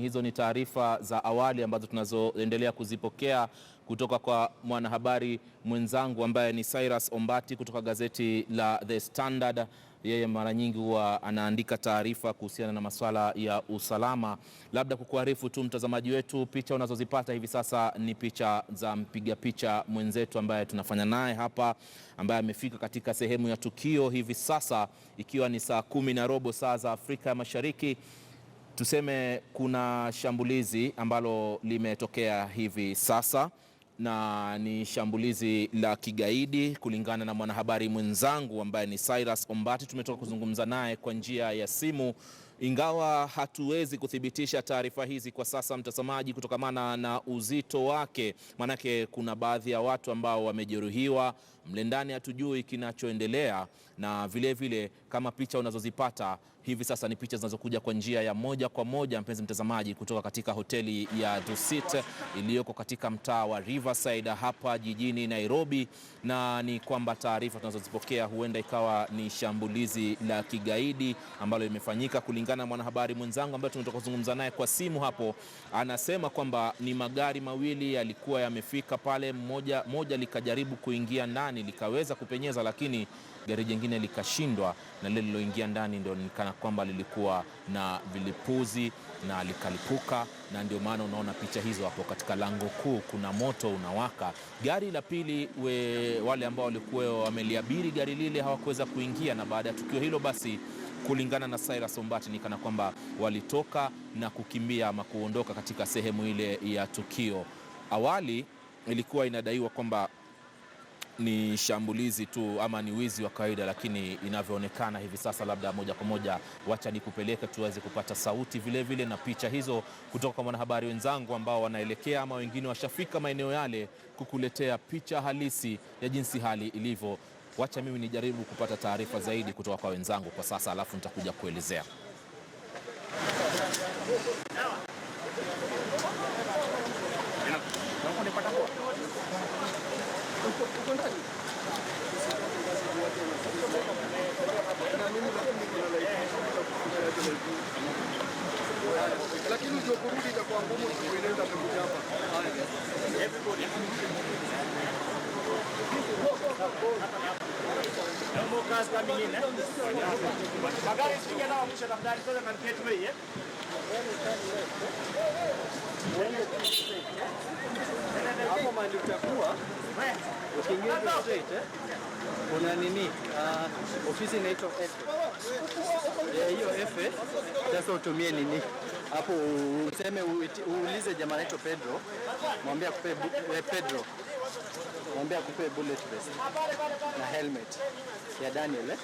Hizo ni taarifa za awali ambazo tunazoendelea kuzipokea kutoka kwa mwanahabari mwenzangu ambaye ni Cyrus Ombati kutoka gazeti la The Standard. Yeye mara nyingi huwa anaandika taarifa kuhusiana na masuala ya usalama. Labda kukuarifu tu mtazamaji wetu, picha unazozipata hivi sasa ni picha za mpiga picha mwenzetu ambaye tunafanya naye hapa, ambaye amefika katika sehemu ya tukio hivi sasa, ikiwa ni saa 10:15 saa za Afrika ya Mashariki. Tuseme kuna shambulizi ambalo limetokea hivi sasa na ni shambulizi la kigaidi kulingana na mwanahabari mwenzangu ambaye ni Cyrus Ombati. Tumetoka kuzungumza naye kwa njia ya simu, ingawa hatuwezi kuthibitisha taarifa hizi kwa sasa mtazamaji, kutokamana na uzito wake. Manake kuna baadhi ya watu ambao wamejeruhiwa mle ndani, hatujui kinachoendelea. Na vile vile kama picha unazozipata hivi sasa ni picha zinazokuja kwa njia ya moja kwa moja, mpenzi mtazamaji, kutoka katika hoteli ya Dusit iliyoko katika mtaa wa Riverside hapa jijini Nairobi. Na ni kwamba taarifa tunazozipokea huenda ikawa ni shambulizi la kigaidi ambalo limefanyika. Kulingana na mwanahabari mwenzangu ambaye tumetoka kuzungumza naye kwa simu hapo, anasema kwamba ni magari mawili yalikuwa yamefika pale, moja likajaribu kuingia ndani likaweza kupenyeza, lakini gari jingine likashindwa, na lile liloingia ndani ndio nikana kwamba lilikuwa na vilipuzi na likalipuka. Na ndio maana unaona picha hizo hapo katika lango kuu kuna moto unawaka. Gari la pili, wale ambao walikuwa wameliabiri gari lile hawakuweza kuingia, na baada ya tukio hilo basi, kulingana na Cyrus Ombati, ni kana kwamba walitoka na kukimbia ama kuondoka katika sehemu ile ya tukio. Awali ilikuwa inadaiwa kwamba ni shambulizi tu ama ni wizi wa kawaida, lakini inavyoonekana hivi sasa, labda moja kwa moja, wacha nikupeleke tuweze kupata sauti vile vile na picha hizo kutoka kwa wanahabari wenzangu ambao wanaelekea ama wengine washafika maeneo yale kukuletea picha halisi ya jinsi hali ilivyo. Wacha mimi nijaribu kupata taarifa zaidi kutoka kwa wenzangu kwa sasa, alafu nitakuja kuelezea. Lakini ndio kurudi itakuwa ngumu kueleza kuja hapa. Magari sije nao kisha tafadhali sasa katikati wewe. Hapo mahali utakuwa ukiingia straight kuna nini? Ofisi inaitwa F. Hiyo F sasa utumie nini? Hapo useme uulize jamaa anaitwa Pedro. Mwambie akupe Pedro. Mwambie akupe bullet vest na helmet ya Daniel.